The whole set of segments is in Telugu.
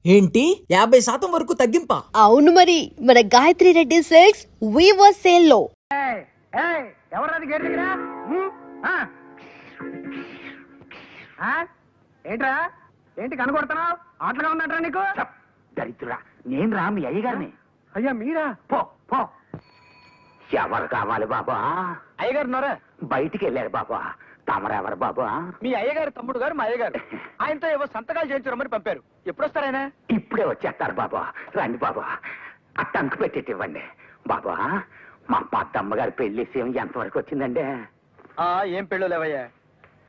ఏంటి 50% వరకు తగ్గింపా? అవును మరి, మన Gayatri Reddy silks weaver sale లో. ఎవరది గేట్ దగ్గర? ఏంట్రా ఏంటి కనుగొడుతున్నావు? ఆటలుగా ఉన్నట్రా నీకు? దరిద్రుడా, నేను రా మీ అయ్యగారిని. అయ్యా మీరా? పో పో. ఎవరు కావాలి బాబా? అయ్యగారు ఉన్నారా? బయటికి వెళ్ళారు బాబా. తమరెవరు బాబా? మీ అయ్యగారు తమ్ముడు గారు మా అయ్యగారు. ఆయనతో ఏవో సంతకాలు చేయించమని పంపారు. ఎప్పుడు వస్తారాయన? ఇప్పుడే వచ్చేస్తారు బాబా. రండి బాబా, అట్టంకు పెట్టేటి ఇవ్వండి బాబా. మా పెద్దమ్మగారి పెళ్లి విషయం ఎంతవరకు వచ్చిందండి? ఏం పెళ్ళు లేవయ్యా.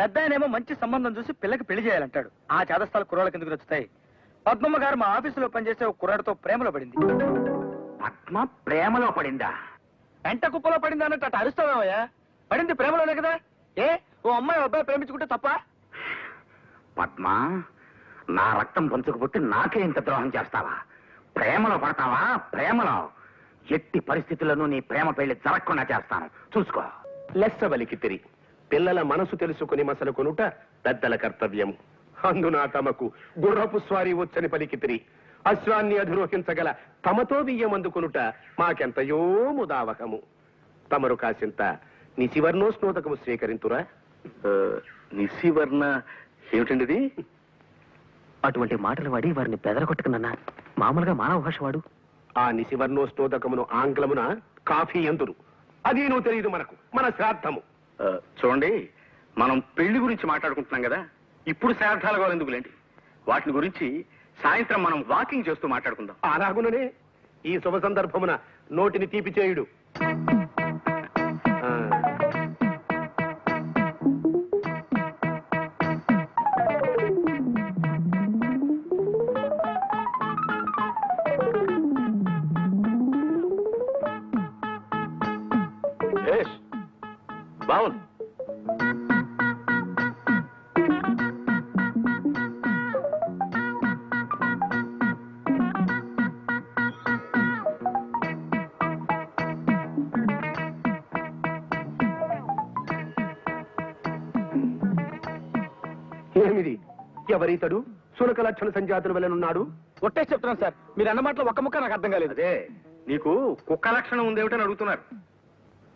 పెద్ద ఆయనేమో మంచి సంబంధం చూసి పిల్లకి పెళ్లి చేయాలంటాడు. ఆ చేదస్థాలు కుర్రాళ్ళకి ఎందుకు నచ్చుతాయి? పద్మమ్మ గారు మా ఆఫీసులో పనిచేసే ఒక కుర్రాడితో ప్రేమలో పడింది. పద్మ ప్రేమలో పడిందా? ఎంట కుప్పలో పడింది అన్నట్టు అటు అరుస్తావేమయ్యా? పడింది ప్రేమలోనే కదా. ఏ ఓ అమ్మాయి అబ్బాయి ప్రేమించుకుంటే తప్ప? పద్మ, నా రక్తం పంచుకు పుట్టి నాకే ఇంత ద్రోహం చేస్తావా? ప్రేమలో పడతావా? ప్రేమలో ఎట్టి పరిస్థితుల్లోనూ నీ ప్రేమ పెళ్లి జరగకుండా చేస్తాను, చూసుకో. లెస్సవలికి తిరి పిల్లల మనసు తెలుసుకుని మసలు కొనుట పెద్దల కర్తవ్యము. అందున తమకు గుర్రపు స్వారీ వచ్చని పలికితిరి. అశ్వాన్ని అధిరోహించగల తమతో బియ్యమందుకొనుట మాకెంతయో ముదావహము. తమరు కాసింత నిశివర్ణోస్నోదకము స్వీకరింతురా? నిశివర్ణ ఏమిటండి? అటువంటి మాటలు వాడి వారిని బెదరగొట్టుకున్నా. మామూలుగా మానవ భాష వాడు. ఆ నిశివర్ణోస్నోదకమును ఆంగ్లమున కాఫీ ఎందురు. అది నువ్వు తెలియదు మనకు, మన శ్రాద్ధము. చూడండి, మనం పెళ్లి గురించి మాట్లాడుకుంటున్నాం కదా, ఇప్పుడు శ్రాద్ధాల గోలు ఎందుకులేండి. వాటిని గురించి సాయంత్రం మనం వాకింగ్ చేస్తూ మాట్లాడుకుందాం. అలాగుననే ఈ శుభ సందర్భమున నోటిని తీపి చేయుడు. బావుంది. ఏమిది? ఎవరీతడు? సునక లక్షణ సంజాతుల వలనున్నాడు. ఒట్టే చెప్తున్నాను సార్, మీరు అన్న మాటలో ఒక్క ముక్క నాకు అర్థం కాలేదు. అదే నీకు కుక్క లక్షణం ఉందేమిటని అడుగుతున్నారు.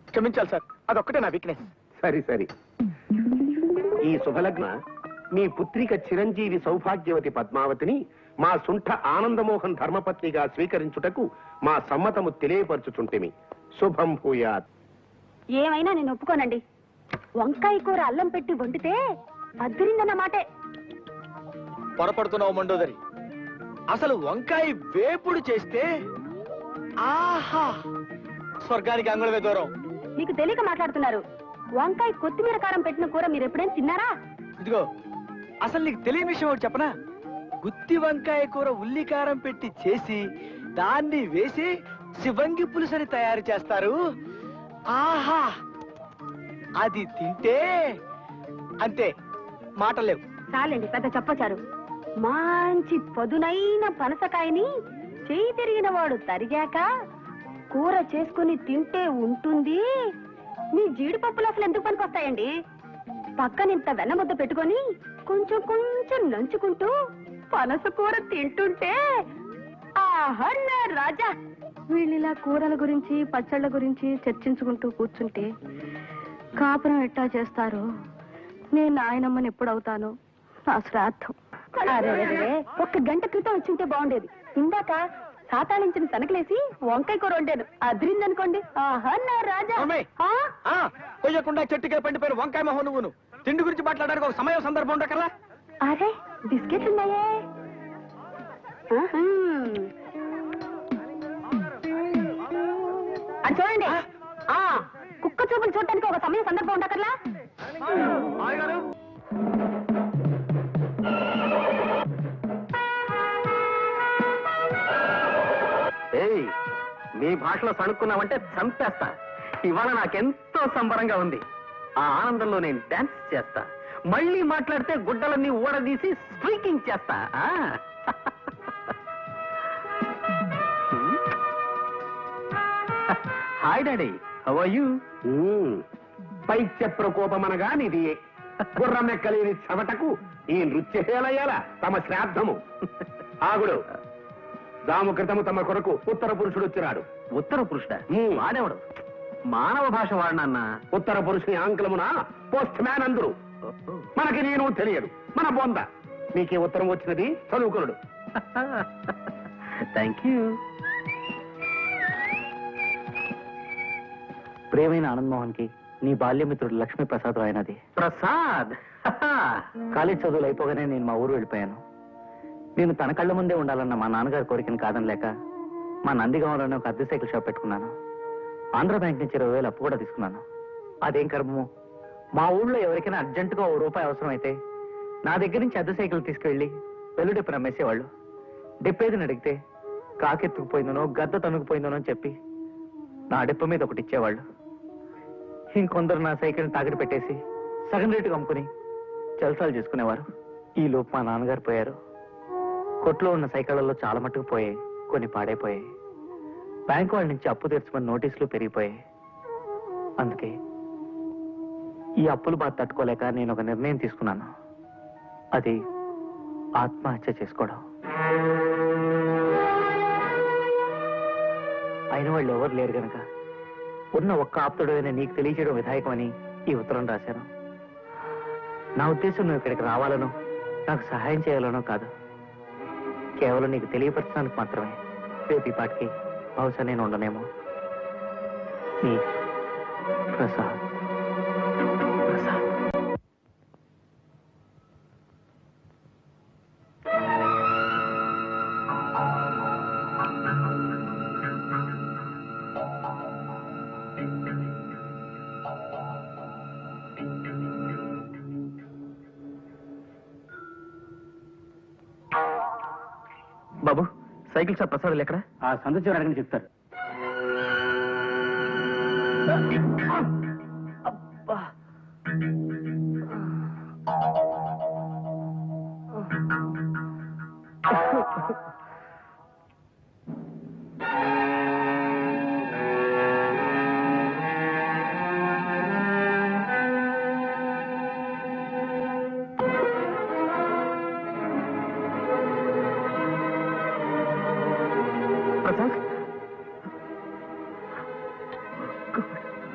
క్షమించాలి సార్, అదొక్కటే నా వీక్నెస్. సరి సరి. ఈ శుభలగ్న మీ పుత్రిక చిరంజీవి సౌభాగ్యవతి పద్మావతిని మా సుంఠ ఆనందమోహన్ ధర్మపత్నిగా స్వీకరించుటకు మా సమ్మతము తెలియపరచుచుంటిమి. శుభం భూయాత్. ఏమైనా నేను ఒప్పుకోనండి. వంకాయ కూర అల్లం పెట్టి వండితే అద్దరిందన్న మాటే. పొరపడుతున్నావు మండోదరి. అసలు వంకాయ వేపుడు చేస్తే ఆహా, స్వర్గానికి అంగుళమే దూరం. మీకు తెలియక మాట్లాడుతున్నారు. వంకాయ కొత్తిమీర కారం పెట్టిన కూర మీరు ఎప్పుడైనా తిన్నారా? ఇదిగో, అసలు నీకు తెలియని విషయం ఒకటి చెప్పనా? గుత్తి వంకాయ కూర ఉల్లి కారం పెట్టి చేసి దాన్ని వేసి శివంగి పులుసని తయారు చేస్తారు. ఆహా, అది తింటే అంతే, మాటలేవు. చాలండి, పెద్ద చెప్పచారు. మంచి పదునైన పనసకాయని చేయి తిరిగిన వాడు తరిగాక కూర చేసుకుని తింటే ఉంటుంది. మీ జీడిపప్పులు అసలు ఎందుకు పనికొస్తాయండి? పక్కనింత వెన్నముద్ద పెట్టుకొని కొంచెం కొంచెం నంచుకుంటూ పనస కూర తింటుంటే ఆహా నా రాజా. వీళ్ళిలా కూరల గురించి పచ్చళ్ళ గురించి చర్చించుకుంటూ కూర్చుంటే కాపురం ఎట్టా చేస్తారు? నేను నాయనమ్మని ఎప్పుడవుతాను? నా శ్రాద్ధం. ఒక్క గంట క్రితం వచ్చింటే బాగుండేది. ఇందాక సాతాళించిన తనకలేసి వంకాయ కూర వండాను, అదిరిందనుకోండి. ఆహా నా రాజా. కొయ్యకుండా చెట్టుకే పండిపోయిన వంకాయ మొహం నువ్వును. తిండి గురించి మాట్లాడడానికి ఒక సమయం సందర్భం ఉండకరా? అరే బిస్కెట్లు ఉన్నాయే. అది చూడండి, కుక్క చూపులు చూడటానికి ఒక సమయం సందర్భం ఉండకర్లా? ఏయ్, నీ భాషలో సణుక్కున్నావంటే చంపేస్తా. ఇవాళ నాకెంతో సంబరంగా ఉంది. ఆ ఆనందంలో నేను డాన్స్ చేస్తా. మళ్ళీ మాట్లాడితే గుడ్డలన్నీ ఊడదీసి స్పీకింగ్ చేస్తా. Hi daddy, how are you? పైత్య ప్రకోపమనగా నిది. గుర్రమెక్కలేని చవటకు ఈ నృత్యశీలయ్యాల తమ శ్రాద్ధము. ఆగుడు. దాము క్రితము తమ కొరకు ఉత్తర పురుషుడు వచ్చినాడు. ఉత్తర పురుషుడా? వాడేవాడు మానవ భాష వాడినన్నా. ఉత్తర పురుషుని ఆంగ్లమున పోస్ట్ మ్యాన్ అందరు. మనకి నేను తెలియదు, మన బొంద. నీకే ఉత్తరం వచ్చినది, చదువుకునుడు. Thank you. ప్రియమైన ఆనంద్ మోహన్ కి నీ బాల్యమిత్రుడు లక్ష్మీ ప్రసాద్ రాయనది. ప్రసాద్ కాలేజ్ చదువులు అయిపోగానే నేను మా ఊరు వెళ్ళిపోయాను. నేను తన కళ్ళ ముందే ఉండాలన్న మా నాన్నగారి కోరికను కాదనలేక మా నందిగామలోనే ఒక అద్దె సైకిల్ షాప్ పెట్టుకున్నాను. ఆంధ్ర బ్యాంక్ నుంచి 20,000 అప్పు కూడా తీసుకున్నాను. అదేం కర్మము, మా ఊళ్ళో ఎవరికైనా అర్జెంటుగా ₹1 అవసరం అయితే నా దగ్గర నుంచి అద్దె సైకిల్ తీసుకెళ్లి వెల్లుడెప్పును అమ్మేసేవాళ్ళు. డిప్పేదిని అడిగితే కాకెత్తుకుపోయిందనో గద్ద తనుకుపోయిందనో అని చెప్పి నా డిప్ప మీద ఒకటి ఇచ్చేవాళ్ళు. ఇంకొందరు నా సైకిల్ని తాకట్టు పెట్టేసి సగం రేటుకు అమ్ముకుని జల్సాలు చేసుకునేవారు. ఈ లోపు మా నాన్నగారు పోయారు. కొట్లో ఉన్న సైకిళ్లలో చాలా మట్టుకు పోయాయి, కొన్ని పాడైపోయాయి. బ్యాంకు వాళ్ళ నుంచి అప్పు తీర్చమని నోటీసులు పెరిగిపోయాయి. అందుకే ఈ అప్పులు బాధ తట్టుకోలేక నేను ఒక నిర్ణయం తీసుకున్నాను. అది ఆత్మహత్య చేసుకోవడం. అయిన వాళ్ళు ఎవరు లేరు గనక ఉన్న ఒక్క ఆప్తుడైనా నీకు తెలియచేయడం విధాయకమని ఈ ఉత్తరం రాశాను. నా ఉద్దేశం నువ్వు ఇక్కడికి రావాలనో నాకు సహాయం చేయాలనో కాదు, కేవలం నీకు తెలియపరచడానికి మాత్రమే. రేపు ఈ పాటికి బహుశా నేను ఉండనేమో. నీ ప్రసాద్. ప్రసాద్. బాబు, సైకిల్ షాప్ ప్రసాద్ ఎక్కడ? ఆ సందర్శన అడగని చెప్తారు.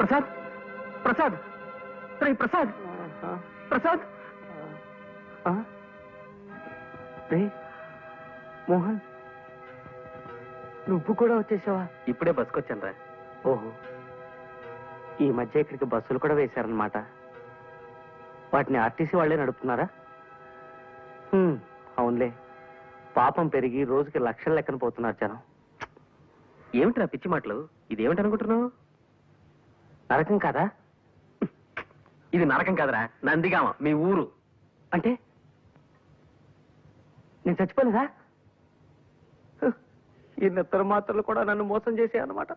ప్రసాద్, ప్రసాద్, ప్రసాద్, ప్రసాద్, ప్రసాద్. మోహన్, నువ్వు కూడా వచ్చేసావా? ఇప్పుడే బస్సుకొచ్చాను రా. ఓహో, ఈ మధ్య ఇక్కడికి బస్సులు కూడా వేశారనమాట. వాటిని ఆర్టీసీ వాళ్లే నడుపుతున్నారా? అవునులే, పాపం పెరిగి రోజుకి లక్షల లెక్కన పోతున్నారు జనం. ఏమిట్రా పిచ్చి మాటలు? ఇదేమిటి అనుకుంటున్నావు? నరకం కాదా? ఇది నరకం కాదురా, నందిగామ, మీ ఊరు. అంటే నేను చచ్చిపోలేదా? ఈ నిద్ర మాత్రలు కూడా నన్ను మోసం చేసాయి అన్నమాట.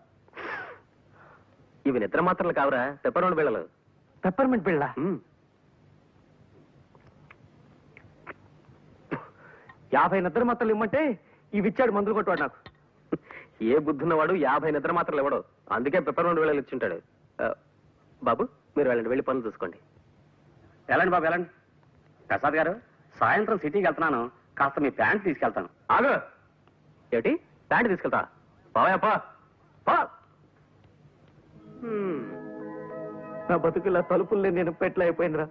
ఇవి నిద్ర మాత్రలు కావురా, పెప్పర్మెంట్ బిళ్ళలు. పెప్పర్మెంట్ బిళ్ళ? 50 నిద్ర మాత్రలు ఇమ్మంటే ఇవి ఇచ్చాడు మందులు కొట్టువాడు నాకు. ఏ బుద్ధున్నవాడు 50 నిద్ర మాత్రలు ఇవ్వడు, అందుకే పెప్పర్మెంట్ బిళ్ళలు ఇచ్చుంటాడు. బాబు, మీరు వెళ్ళండి, వెళ్ళి పనులు చూసుకోండి. వెళ్ళండి బాబు, వెళ్ళండి. ప్రసాద్ గారు, సాయంత్రం సిటీకి వెళ్తున్నాను, కాస్త మీ ప్యాంట్ తీసుకెళ్తాను. ఆగు. ఏమిటి ప్యాంట్ తీసుకెళ్తా? పోయా పో. నా బతుకులా తలుపుల్ని నేను పెట్ల అయిపోయిందిరా.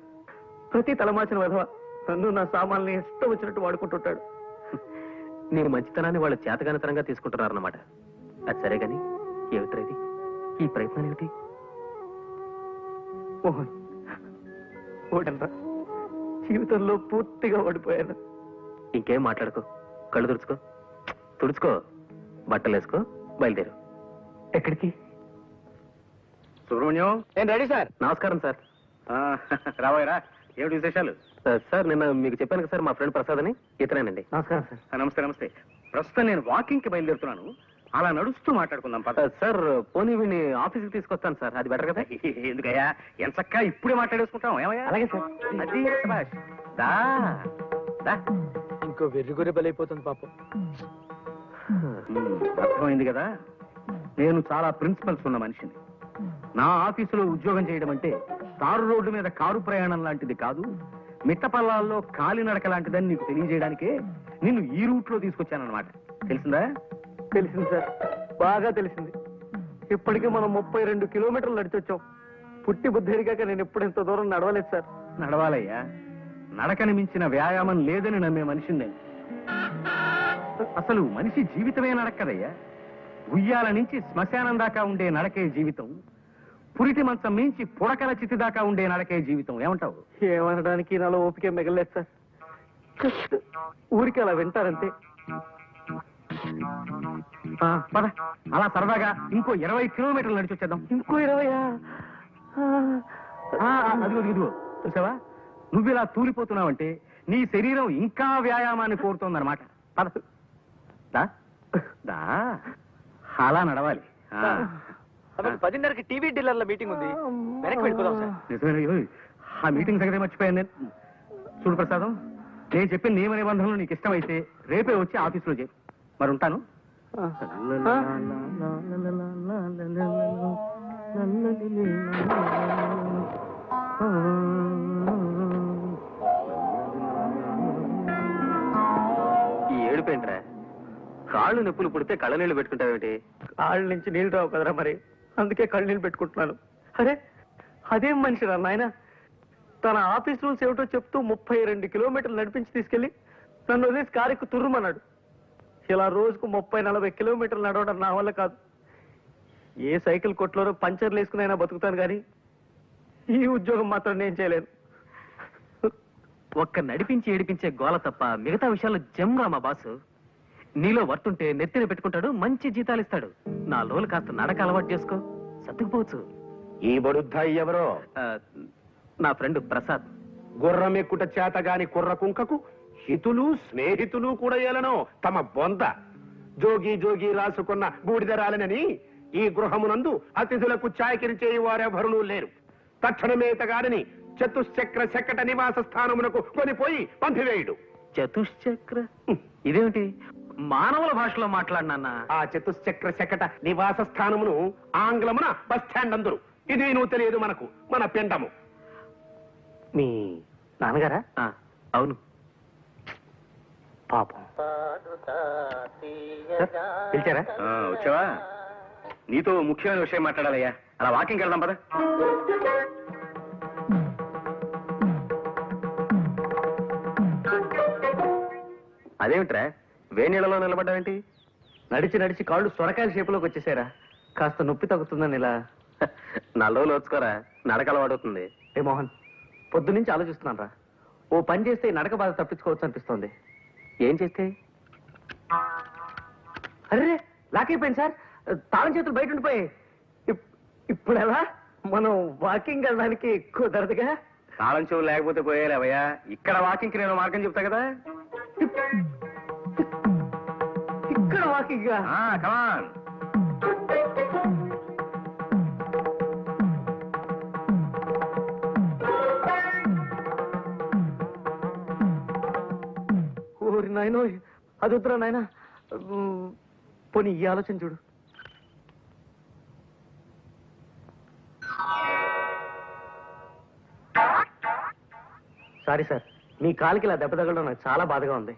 ప్రతి తలమాచిన విధవ నన్ను నా సామాన్ని ఇష్టం వచ్చినట్టు వాడుకుంటుంటాడు. నీ మంచితనాన్ని వాళ్ళు చేతగానితనంగా తీసుకుంటున్నారన్నమాట. అది సరే గాని ఏమిట్రేది ఈ ప్రయత్నం ఏమిటి? మోహన్, ఓడనరా, జీవితంలో పూర్తిగా ఓడిపోయాను. ఇంకేం మాట్లాడుకో, కళ్ళు తుడుచుకో, బట్టలు వేసుకో, బయలుదేరు. ఎక్కడికి? సుబ్రహ్మణ్యం. నేను రెడీ సార్. నమస్కారం సార్. రాబోయరా, ఏమిటి విశేషాలు? సార్, నిన్న మీకు చెప్పాను సార్, మా ఫ్రెండ్ ప్రసాద్ అని. ఇతనేనండి. నమస్కారం సార్. నమస్తే నమస్తే. ప్రస్తుతం నేను వాకింగ్ కి బయలుదేరుతున్నాను, అలా నడుస్తూ మాట్లాడుకుందాం పద. సార్, పోనీ వీడిని ఆఫీస్కి తీసుకొస్తాను సార్, అది బెటర్ కదా? ఎందుకయ్యా, ఎంచక్కా ఇప్పుడే మాట్లాడేసుకుంటాం. ఏమయ్యా? అలాగే సార్. అది శభాష్. దా, దా. ఇంకో వెర్రిగొర్రె బలైపోతుంది పాపం. అర్థమైంది కదా, నేను చాలా ప్రిన్సిపల్స్ ఉన్న మనిషిని. నా ఆఫీసులో ఉద్యోగం చేయడం అంటే తారు రోడ్డు మీద కారు ప్రయాణం లాంటిది కాదు, మిట్ట పల్లాల్లో కాలినడక లాంటిదని నీకు తెలియజేయడానికే నిన్ను ఈ రూట్ లో తీసుకొచ్చానన్నమాట. తెలిసిందా? తెలిసింది సార్, బాగా తెలిసింది. ఇప్పటికే మనం 32 కిలోమీటర్లు నడిచొచ్చాం. పుట్టి బుద్ధిరిగాక నేను ఎప్పుడు ఇంత దూరం నడవలేదు సార్. నడవాలయ్యా. నడకని మించిన వ్యాయామం లేదని నమ్మే మనిషిని నేను. అసలు మనిషి జీవితమే నడక్కదయ్యా. ఉయ్యాల నుంచి శ్మశానం దాకా ఉండే నడకే జీవితం. పురిటి మంచం మించి పుడకల చితి దాకా ఉండే నడకే జీవితం. ఏమంటావు? ఏమనడానికి నాలో ఓపిక మిగలేదు సార్. జస్ట్ ఊరికి అలా వింటారంతే. పద, అలా సరదాగా ఇంకో 20 కిలోమీటర్లు నడిచి వచ్చేద్దాం. ఇంకో 20? అదిగో చూసావా, నువ్వు ఇలా తూలిపోతున్నావంటే నీ శరీరం ఇంకా వ్యాయామాన్ని కోరుతోందన్నమాట. పద, దా, అలా నడవాలి. 10:30కి టీవీ డీలర్ల మీటింగ్ ఉంది, వెనక్కి వెళ్ళిపోదాం సార్. నిజమే, ఆ మీటింగ్ సంగతి మర్చిపోయాను నేను. చూడు ప్రసాదం, నేను చెప్పిన నియమ నిబంధనలు నీకు ఇష్టమైతే రేపే వచ్చి ఆఫీసులో చేయి. మరి ఉంటాను. ఈ ఏడుపేంట్రా? కాళ్ళు నొప్పులు పుడితే కళ్ళ నీళ్లు పెట్టుకుంటావేమిటి? కాళ్ళ నుంచి నీళ్ళు రావు కదరా, మరి అందుకే కళ్ళు నీళ్ళు పెట్టుకుంటున్నాను. అరే అదేం మనిషి రా నాయన, తన ఆఫీస్ రూల్స్ ఏమిటో చెప్తూ 32 కిలోమీటర్లు నడిపించి తీసుకెళ్లి నన్ను వదిలేసి కారెక్కు తుర్రుమన్నాడు. ఇలా రోజుకు 30-40 కిలోమీటర్లు నడవడం నా వల్ల కాదు. ఏ సైకిల్ కొట్లోనో పంచర్లు వేసుకునైనా బతుకుతాను కానీ ఈ ఉద్యోగం మాత్రం నేను చేయలేను. ఒక్క నడిపించి ఏడిపించే గోల తప్ప మిగతా విషయాల్లో జమ్రా మా బాసు. నీలో వర్తుంటే నెత్తిన పెట్టుకుంటాడు, మంచి జీతాలు ఇస్తాడు. నా లోలు కాస్త నడక అలవాటు చేసుకో, సర్దుకుపోవచ్చు. ఈ బడుద్దాయి ఎవరో? నా ఫ్రెండ్ ప్రసాద్. గుర్రం ఎక్కుట చేతగాని కుర్ర కుంకకు హితులు స్నేహితులు కూడా ఏలనో తమ బొంద. జోగి జోగి రాసుకున్న బూడిదరాలనని ఈ గృహమునందు అతిథులకు చాకిరి చేయి వారెవరునూ లేరు. తక్షణమేతగాడని చతుశ్చక్ర శకట నివాస స్థానమునకు కొనిపోయి పంపివేయుడు. చతుశ్చక్ర ఇదేమిటి? మానవుల భాషలో మాట్లాడినా? ఆ చతుశ్చక్ర శకట నివాస స్థానమును ఆంగ్లమున బస్ స్టాండ్ అందరు. ఇది నువ్వు తెలియదు మనకు, మన పిండము. మీ నాన్నగారా? అవును. పాపం. పిలిచారా? వచ్చావా? నీతో ముఖ్యమైన విషయం మాట్లాడాలయ్యా. అలా వాకింగ్ వెళ్దాం పద. అదేమిట్రా వేణీళ్ళలో నిలబడ్డావేంటి? నడిచి నడిచి కాళ్ళు సొరకాయల షేపులోకి వచ్చేసారా? కాస్త నొప్పి తగ్గుతుందని ఇలా. నల్లోలు వచ్చుకోరా, నడక అలవాడుతుంది. ఏ మోహన్, పొద్దునుంచి ఆలోచిస్తున్నాను రా. ఓ పని చేస్తే ఈ నడక బాధ తప్పించుకోవచ్చు అనిపిస్తోంది. ఏం చేస్తే? అరే లాక్ అయిపోయింది సార్, తాళం చేతులు బయట ఉండిపోయాయి. ఇప్పుడు ఎలా? మనం వాకింగ్ వెళ్ళడానికి కుదరదుగా. తాళం చెవులు లేకపోతే పోయేలేవయ్యా. ఇక్కడ వాకింగ్కి నేను మార్గం చెప్తా కదా. ఇక్కడ వాకింగ్? కమాన్. ఓరి నాయనో, అది వద్దురా నాయన. పోనీ ఈ ఆలోచన చూడు. సారీ సార్, మీ కాలికి ఇలా దెబ్బ తగలడం నాకు చాలా బాధగా ఉంది.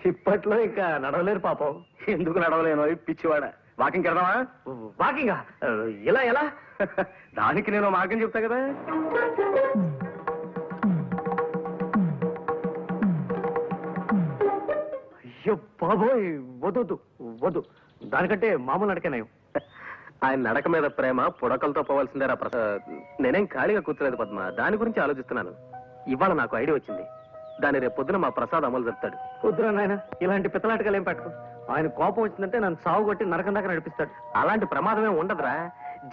ఇప్పట్లో ఇంకా నడవలేరు పాపం. ఎందుకు నడవలేను పిచ్చివాడ? వాకింగ్ వెళ్దామా? వాకింగా? ఇలా ఎలా? దానికి నేను మార్గం చెప్తా కదా. అయ్యో బాబోయ్, వద్దు వద్దు. దానికంటే మామూలు నడకనేయం. ఆయన నడక మీద ప్రేమ పుడకలతో పోవాల్సిందేరా ప్రసాద్. నేనేం ఖాళీగా కూర్చోలేదు పద్మ, దాని గురించి ఆలోచిస్తున్నాను. ఇవాళ నాకు ఐడియా వచ్చింది. దాన్ని రేపు పొద్దున మా ప్రసాద్ అమలు చెప్తాడు. వద్దురా నాయన, ఇలాంటి పిత్తలాటకాలు ఏం పెట్టకు. ఆయన కోపం వచ్చిందంటే నన్ను సాగు కొట్టి నరకం దాకా నడిపిస్తాడు. అలాంటి ప్రమాదమే ఉండదురా.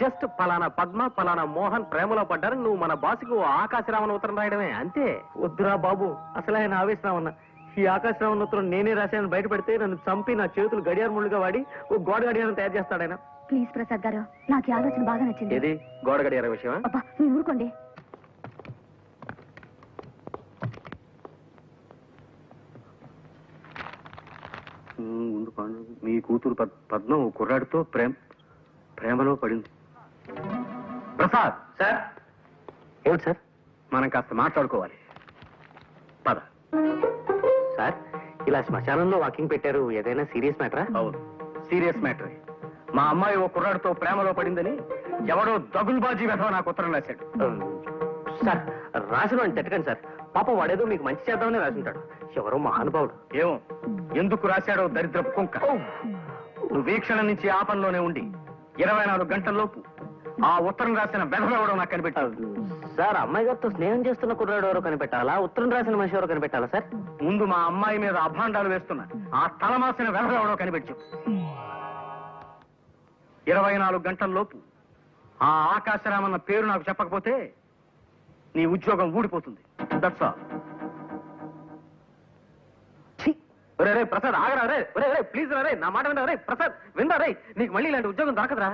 జస్ట్ పలానా పద్మ పలానా మోహన్ ప్రేమలో పడ్డారు, నువ్వు మన బాసుకు ఆకాశరామన్ ఉత్తరం రాయడమే, అంతే. వద్దురా బాబు, అసలు ఆయన ఆవేశరామన్న. ఈ ఆకాశరామన్ ఉత్తరం నేనే రాశానని బయట పెడితే నన్ను చంపి నా చేతులు గడియార ముళ్ళుగా వాడి ఓ గోడ గడియారం తయారు చేస్తాడు ఆయన. ప్లీజ్ ప్రసాద్ గారు, నాకు ఈ ఆలోచన బాగా నచ్చింది. ఏది గోడ గడియార విషయమా? అబ్బా మీరు ఊరుకోండి. ముందు మీ కూతురు పద్మ ఓ కుర్రాడితో ప్రేమలో పడింది. ప్రసాద్ సార్. ఏమిటి సార్? మనం కాస్త మాట్లాడుకోవాలి. పద. సార్, ఇలా శ్మశానంలో వాకింగ్ పెట్టారు, ఏదైనా సీరియస్ మ్యాటరా? అవును, సీరియస్ మ్యాటర్. మా అమ్మాయి ఓ కుర్రాడితో ప్రేమలో పడిందని ఎవడో దగుల్బాజీ వెధవ నాకు ఉత్తరం రాశాడు. సార్ రాసిన అని తిట్టకండి సార్, పాపం వాడేదో మీకు మంచి చేద్దామని రాసింటాడు. ఎవరో మహానుభావుడు. ఏమో ఎందుకు రాశాడో దరిద్రపు కుంక. నువ్వు వీక్షణ నుంచి ఆ పనిలోనే ఉండి 24 గంటల్లోపు ఆ ఉత్తరం రాసిన వెధవెవడో నాకు కనిపెట్టాడు. సార్ అమ్మాయి గారితో స్నేహం చేస్తున్న కుర్రాడు ఎవరో కనిపెట్టాలా, ఉత్తరం రాసిన మనిషి ఎవరో కనిపెట్టాలా సార్? ముందు మా అమ్మాయి మీద అభాండాలు వేస్తున్నా ఆ తలమాసిన వెధవెవడో కనిపెట్టు. 24 గంటల్లోపు ఆ ఆకాశరామన్న పేరు నాకు చెప్పకపోతే నీ ఉద్యోగం ఊడిపోతుంది. That's all. రే ప్రసాద్ ఆగరా రే, రే ప్లీజ్ రే, నా మాట వినరా రే ప్రసాద్, వినరా రే, నీకు మళ్ళీ ఇలాంటి ఉద్యోగం దొరకదురా.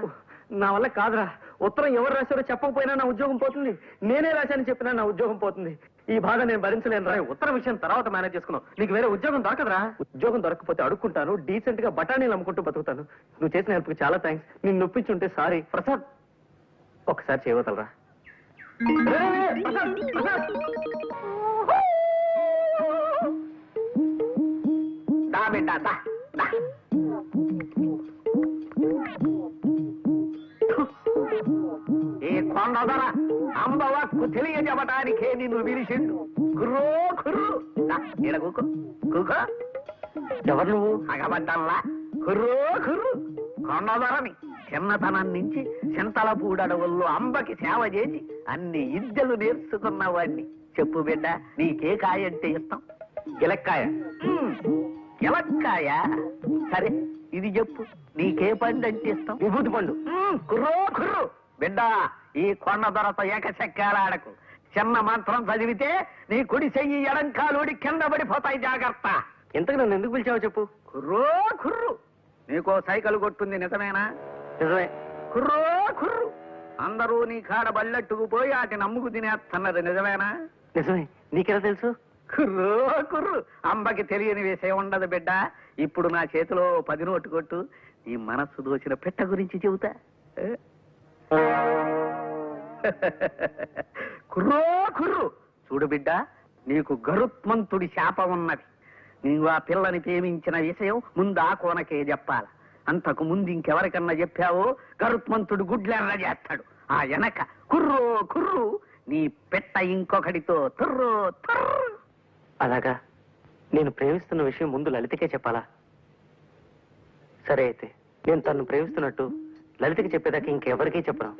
నా వల్ల కాదురా, ఉత్తరం ఎవరు రాశారో చెప్పకపోయినా నా ఉద్యోగం పోతుంది, నేనే రాశానని చెప్పినా నా ఉద్యోగం పోతుంది. ఈ బాధ నేను భరించలేను రా. ఉత్తరం విషయం తర్వాత మేనేజ్ చేసుకున్నావు, నీకు వేరే ఉద్యోగం దొరకదురా. ఉద్యోగం దొరకకపోతే అడుక్కుంటాను, డీసెంట్ గా బఠానీలు అమ్ముకుంటూ బతుకుతాను. నువ్వు చేసిన హెల్ప్కి చాలా థ్యాంక్స్. నేను నొప్పించుంటే సారీ. ప్రసాద్ ఒకసారి చేయవతలరా. ఈ కొండదర అంబవక్కు తెలియజెప్పటానికే నిన్ను విరిసిండు. కుర్రో కుర్రు ఈడ కూకో కూకో. ఎవరు నువ్వు? అగబడ్డల్లా కుర్రో కుర్రు. కొండదరని చిన్నతనం నుంచి చింతల పూడడవుల్లో అంబకి సేవ చేసి అన్ని విద్యలు నేర్చుకున్నవాడిని. చెప్పు బిడ్డ, నీకే కాయ అంటే ఇష్టం? గిలక్కాయ. గిలక్కాయ సరే, ఇది చెప్పు, నీకే పండు అంటే ఇష్టం? విభూతి పండు. కుర్రో కుర్రు బిడ్డ, ఈ కొండ దొరత ఏకచక్రాడకు. చిన్న మంత్రం చదివితే నీ కుడి చెయ్యి ఎడంకాలుడి కింద పడిపోతాయి, జాగ్రత్త. ఇంతకు నన్ను ఎందుకు పిలిచావో చెప్పు. కుర్రో కుర్రు, నీకో సైకిల్ కొట్టుంది నిజమేనా? నిజమే. కుర్రో కుర్రు, అందరూ నీ కాడ బల్లెట్టుకు పోయి వాటి నమ్ముకు తినేస్తున్నది నిజమేనా? నిజమే. నీకెలా తెలుసు? కుర్రో కుర్రు, అంబకి తెలియని విషయం ఉండదు బిడ్డ. ఇప్పుడు నా చేతిలో 10 నోటు కొట్టు, నీ మనస్సు దోచిన పెట్ట గురించి చెబుతా. కుర్రో కుర్రు, చూడు బిడ్డ, నీకు గరుత్మంతుడి శాపం ఉన్నది. నీవు ఆ పిల్లని ప్రేమించిన విషయం ముందు ఆ కోనకే చెప్పాల. అంతకు ముందు ఇంకెవరికన్నా చెప్పావో గరుత్మంతుడు గుడ్లెర్ర చేస్తాడు. ఆ వెనక కుర్రో కుర్రు, నీ పెట్ట ఇంకొకటితో తుర్రో తుర్రు. అలాగా? నేను ప్రేమిస్తున్న విషయం ముందు లలితకే చెప్పాలా? సరే అయితే నేను తను ప్రేమిస్తున్నట్టు లలితకి చెప్పేదాకా ఇంకెవరికీ చెప్పను.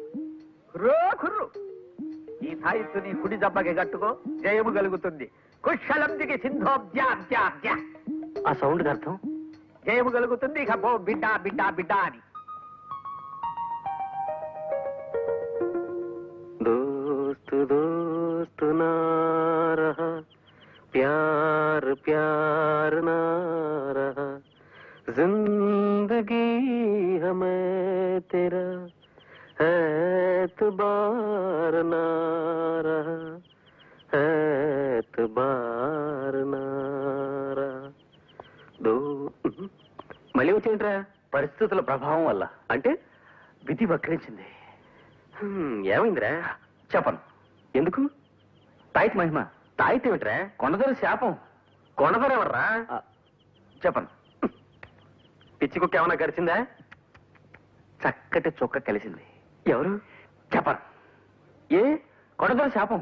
కుర్రో కుర్రు, ఈ సాయిత్తు నీ కుడి దెబ్బకి కట్టుకో, జయము కలుగుతుంది. కుశలందికి సింధోబ్జాబ్జాబ్జా. ఆ సౌండ్ అర్థం జయము కలుగుతుంది. ఇక పో బిడ్డ బిడ్డ బిడ్డ అని. దోస్తు దోస్తు నా రహా, ప్యార్ ప్యార్ నా రహా, జిందగీ హమే తెరా एतबार ना रहा, एतबार ना रहा. మళ్ళీ వచ్చింట్రా? పరిస్థితుల ప్రభావం వల్ల. అంటే విధి వక్రించింది. ఏమైందిరా? చెప్పను. ఎందుకు? తాయిత్ మహిమ. తాయిత్ ఏమిట్రా? కొండదొర శాపం. కొండదొర ఎవర్రా? చెప్పను. పిచ్చి కుక్క ఏమన్నా గడిచిందా? చక్కటి చొక్క కలిసింది. ఎవరు? చెప్పను. ఏ? కొండదొర శాపం.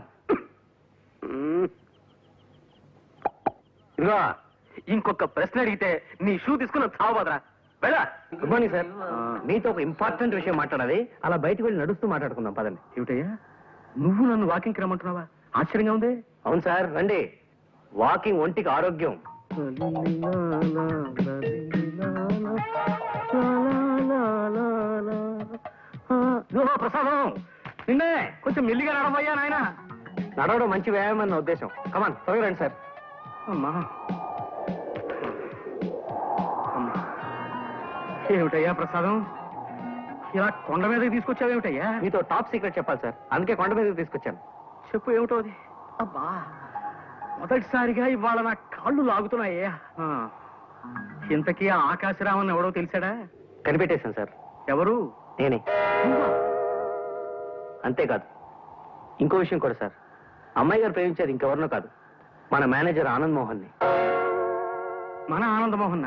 ఇదిగో, ఇంకొక ప్రశ్న అడిగితే నీ షూ తీసుకున్న చావబోదరా. వెళ్ళా. Good morning sir. మీతో ఒక ఇంపార్టెంట్ విషయం మాట్లాడాలి. అలా బయటకు వెళ్ళి నడుస్తూ మాట్లాడుకుందాం పదండి. ఏమిటయ్యా, నువ్వు నన్ను వాకింగ్కి రమ్మంటున్నావా? ఆశ్చర్యంగా ఉంది. అవును సార్, రండి. వాకింగ్ ఒంటికి ఆరోగ్యం. ప్రసాదం, నిన్నే కొంచెం మెల్లిగా నడవయ్యా నాయన. నడవడం మంచి వ్యాయామం అన్న ఉద్దేశం. కమాన్ త్వరగా రండి సార్. అమ్మా, ఏమిటయ్యా ప్రసాదం, ఇలా కొండ మీదకి తీసుకొచ్చావేమిటయ్యా? మీతో టాప్ సీక్రెట్ చెప్పాలి సార్, అందుకే కొండ మీదకి తీసుకొచ్చాను. చెప్పు, ఏమిటో అది? అబ్బా, మొదటిసారిగా ఇవాళ నా కాళ్ళు లాగుతున్నాయ్యా. ఇంతకీ ఆ ఆకాశరామన్ ఎవడో తెలిసాడా? కనిపెట్టేశాను సార్. ఎవరు? నేనే. అంతేకాదు, ఇంకో విషయం కూడా సార్. అమ్మాయి గారు ప్రేమించేది ఇంకెవరినో కాదు, మన మేనేజర్ ఆనంద్ మోహన్ ని. మన ఆనందమోహన్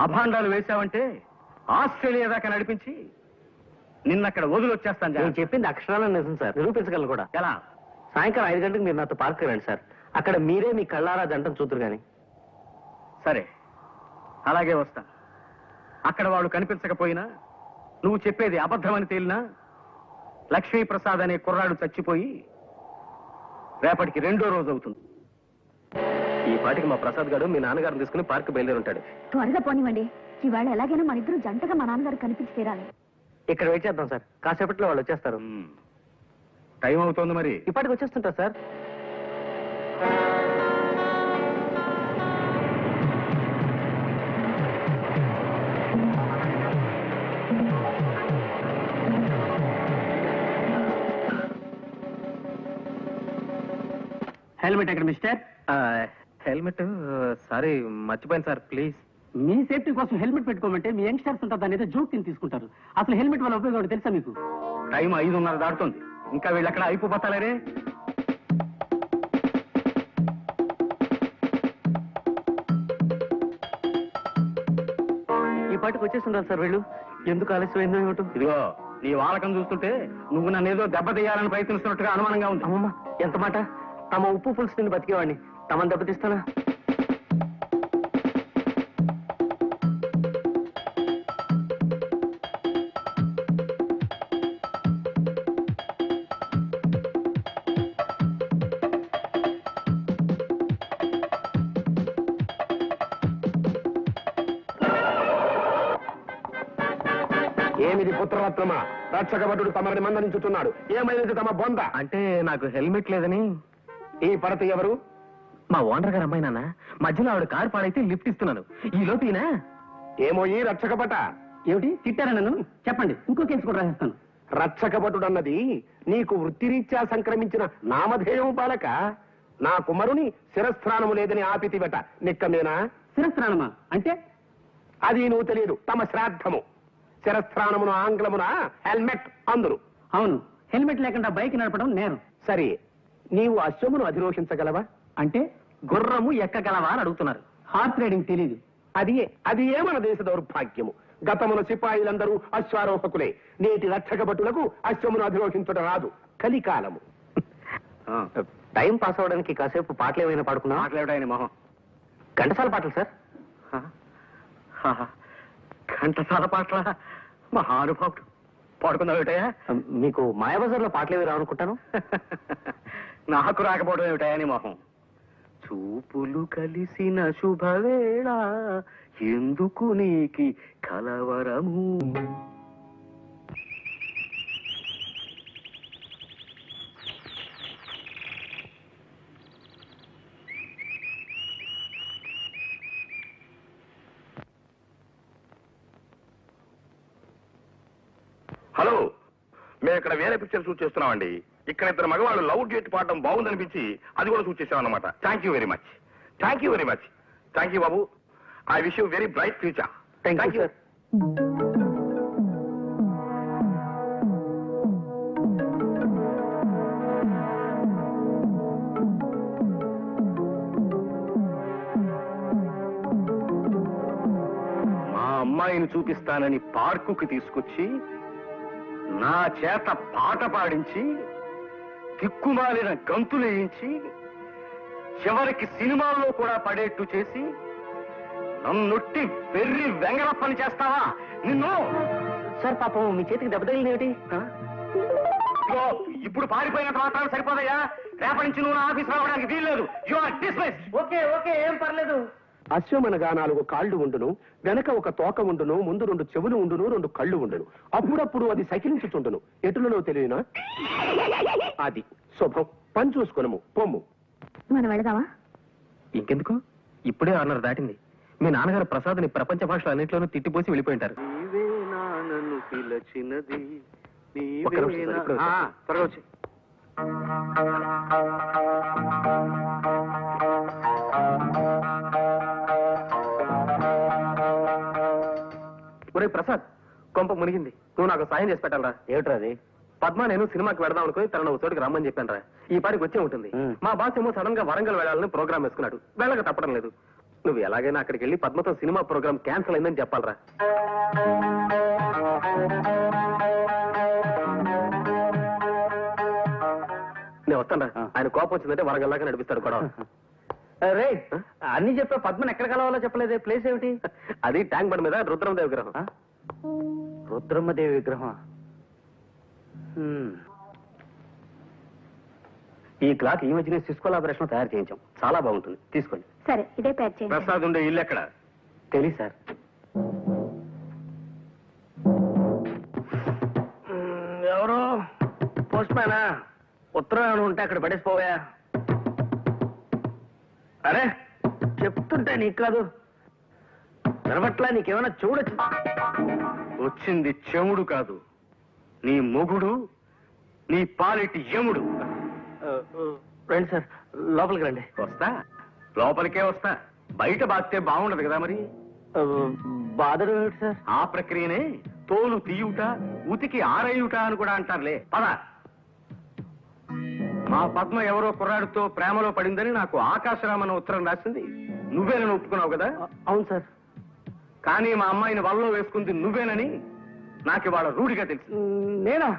అభాండాలు వేశావంటే ఆస్ట్రేలియా దాకా నడిపించి నిన్నక్కడ వదిలొచ్చేస్తాను నేను చెప్పింది అక్షరాలను నిజం సార్, నిరూపించగలను కూడా. ఎలా? సాయంకాలం 5 గంటలకు మీరు నాతో పార్క్ రండి సార్. అక్కడ మీరే మీ కళ్ళారా జంటను చూతురు గాని. సరే, అలాగే వస్తా. అక్కడ వాడు కనిపించకపోయినా, నువ్వు చెప్పేది అబద్ధమని తేలినా, లక్ష్మీప్రసాద్ అనే కుర్రాడు చచ్చిపోయి రేపటికి 2వ రోజు అవుతుంది. ఈ పాటికి మా ప్రసాద్ గారు మీ నాన్నగారిని తీసుకుని పార్క్ బయలుదేరి ఉంటాడు. త్వరగా పోనివ్వండి. ఈవేళ ఎలాగైనా మన ఇద్దరు జంటగా మా నాన్నగారు కనిపించి తీరాలి. ఇక్కడ వెయిట్ చేద్దాం సార్, కాసేపట్లో వాళ్ళు వచ్చేస్తారు. టైం అవుతోంది మరి. ఇప్పటికి వచ్చేస్తుంటారు సార్. హెల్మెట్ ఎక్కడ మిస్టర్? హెల్మెట్ సారీ మర్చిపోయాను సార్, ప్లీజ్. మీ సేఫ్టీ కోసం హెల్మెట్ పెట్టుకోమంటే మీ యంగ్స్టర్స్ ఉంటారు, దాని ఏదో జోక్ కింద తీసుకుంటారు. అసలు హెల్మెట్ వల్ల ఉపయోగం ఏంటో తెలుసా మీకు? టైం 5:30 దాటుతుంది. ఇంకా వీళ్ళు ఎక్కడ అయిపోతారే. ఈ పాటికి వచ్చేస్తుంటారు సార్ వీళ్ళు. ఎందుకు ఆలస్యమైందో ఏమిటో. ఇదిగో, నీ వాలకం చూస్తుంటే నువ్వు నన్ను ఏదో దెబ్బతీయాలని ప్రయత్నిస్తున్నట్టుగా అనుమానంగా ఉంది. అమ్మమ్మ ఎంత మాట! తమ ఉప్పు పులుసు తిని బతికేవాడిని తమను దెబ్బతీస్తానా? ఏమిది పుత్రరత్నమా? రక్షకభటుడు తమరిని మందలించుతున్నాడు. ఏమైనది తమ బొంద? అంటే నాకు హెల్మెట్ లేదని. ఈ పడత ఎవరు? మా ఓనర్ గారు అమ్మాయి నాన్న. మధ్యలో ఆవిడ కారు పాడైతే లిఫ్ట్ ఇస్తున్నాను. ఈ లోపీనా? ఏమో ఈ రక్షకభట. ఏమిటి తిట్టారా నన్ను? చెప్పండి, ఇంకో కేసు కూడా రాసేస్తాను. రక్షకభటుడన్నది నీకు వృత్తిరీత్యా సంక్రమించిన నామధేయం బాలక. నా కుమారుని శిరస్త్రానము లేదని ఆపితివట. నిక్కమేనా? శిరస్త్రాణమా అంటే? అది నువ్వు తెలియదు. తమ శ్రాద్ధము. శిరస్త్రానమును ఆంగ్లమున హెల్మెట్ అందురు. అవును, హెల్మెట్ లేకుండా బైక్ నడపడం నేరం. సరే, నీవు అశ్వమును అధిరోహించగలవా? అంటే గుర్రము ఎక్కగలవా అని అడుగుతున్నారు. హార్స్ రైడింగ్ తెలీదు. అది ఏ మన దేశ దౌర్భాగ్యము. గతమున సిపాయిలందరూ అశ్వారోహకులే. నేటి రక్షకభటులకు అశ్వమును అధిరోహించడం రాదు. కలికాలము. టైం పాస్ అవడానికి కాసేపు పాటలు ఏమైనా పాడుకున్నా? మాట్లాడాయని మొహం. ఘంటసాల పాటలు సార్. ఘంటసాల పాటల మహానుభావుడు. పాడుకుందాం ఏమిటయా? మీకు మాయాబజార్లో పాటలు ఏవి రావనుకుంటాను. నాకు రాకపోవడం ఏమిటయా నీ మొహం. చూపులు కలిసిన శుభవేళ ఎందుకు నీకి కలవరము. హలో, మేము ఇక్కడ వేరే పిక్చర్ షూట్ చేస్తున్నామండి. ఇక్కడ 2 మగవాళ్ళు లవ్ డేట్ పాడడం బాగుందనిపించి అది కూడా షూట్ చేసాం అన్నమాట. Thank you very much. Thank you very much. Thank you Babu. I wish you very bright future. Thank you sir. మా అమ్మాయిని చూపిస్తానని పార్కుకి తీసుకొచ్చి నా చేత పాట పాడించి దిక్కుమాలిన గంతులేయించి చివరికి సినిమాల్లో కూడా పడేట్టు చేసి నన్నొట్టి వెర్రి వెంగళ పని చేస్తావా నిన్ను? సార్ పాపం మీ చేతికి దెబ్బ తగిలిందేమిటి? ఇదిగో, ఇప్పుడు పారిపోయినంత మాత్రం సరిపోదయ్యా. రేపటి నుంచి నువ్వు నా ఆఫీస్ రావడానికి వీల్లేదు. You are dismiss. Okay okay, ఏం పర్లేదు. అశ్వమనగా 4 కాళ్ళు ఉండును, వెనక ఒక తోక ఉండును, ముందు 2 చెవులు ఉండును, 2 కళ్ళు ఉండును. అప్పుడప్పుడు అది సకిలించుచుండును. ఎటులలో తెలియనా? అది శుభం. పని చూసుకొనము, పొమ్ము. మనం వెళదామా? ఇంకెందుకు, ఇప్పుడే 6:30 దాటింది. మీ నాన్నగారు ప్రసాద్ని ప్రపంచ భాషలు అన్నింటిలోనూ తిట్టిపోసి వెళ్ళిపోయింటారు. ఒక్క నిమిషం సార్, ఇప్పుడే వచ్చేస్తాను. త్వరగా వచ్చి. ఒరే ప్రసాద్, కొంప మునిగింది. నువ్వు నాకు సాయం చేసి పెట్టాలరా. ఏమిట్రా అది? పద్మ నేను సినిమాకి వెళదాం అనుకుని తనను ఒక చోటికి రమ్మని చెప్పాను రా. ఈ పాటికి వచ్చే ఉంటుంది. మా బాస్ ఏమో సడన్ గా వరంగల్ వెళ్ళాలని ప్రోగ్రామ్ వేసుకున్నాడు. వెళ్ళక తప్పడం లేదు. నువ్వు ఎలాగైనా అక్కడికి వెళ్ళి పద్మతో సినిమా ప్రోగ్రామ్ క్యాన్సిల్ అయిందని చెప్పాలరా. నేను వస్తాను. ఆయన కోపం వచ్చిందంటే వరంగల్లాగా నడిపిస్తాడు కూడా. రే అన్ని చెప్పా, పద్మని ఎక్కడ కలవాలో చెప్పలేదే. ప్లేస్ ఏమిటి? అది ట్యాంక్ బండ్ మీద రుద్రమదేవి విగ్రహం. రుద్రమ్మదేవి విగ్రహం. ఈ క్లాక్ ఈ మధ్యనే సిస్కో లాబరేషన్ తయారు చేయించాం, చాలా బాగుంటుంది, తీసుకోండి. సరే, ఇదే ప్యాక్ చేయండి. ప్రసాద్ ఉండే ఇల్లు ఎక్కడ? తెలియదు సార్. ఎవరు? పోస్ట్ మ్యానా? ఉత్తరం ఏమైనా ఉంటే అక్కడ పడేసిపోయా. అరే చెప్తుంటే నీకు కాదు వినబట్లా, నీకేమైనా చూడొచ్చు. వచ్చింది చెముడు కాదు, నీ మొగుడు, నీ పాలిటి యముడు. రండి సార్, లోపలికి రండి. వస్తా, లోపలికే వస్తా. బయట బాస్తే బాగుండదు కదా మరి. బాధలు ఏమిటి సార్? ఆ ప్రక్రియనే తోలు తీయుట, ఉతికి ఆరేయుట అని కూడా అంటారులే. పద. మా పద్మ ఎవరో కుర్రాడితో ప్రేమలో పడిందని నాకు ఆకాశరామన్న ఉత్తరం రాసింది. నువ్వేనని ఒప్పుకున్నావు కదా? అవును సార్. కానీ మా అమ్మాయిని వలలో వేసుకుంది నువ్వేనని నాకు ఇవాళ రూఢిగా తెలుసు. నేనా?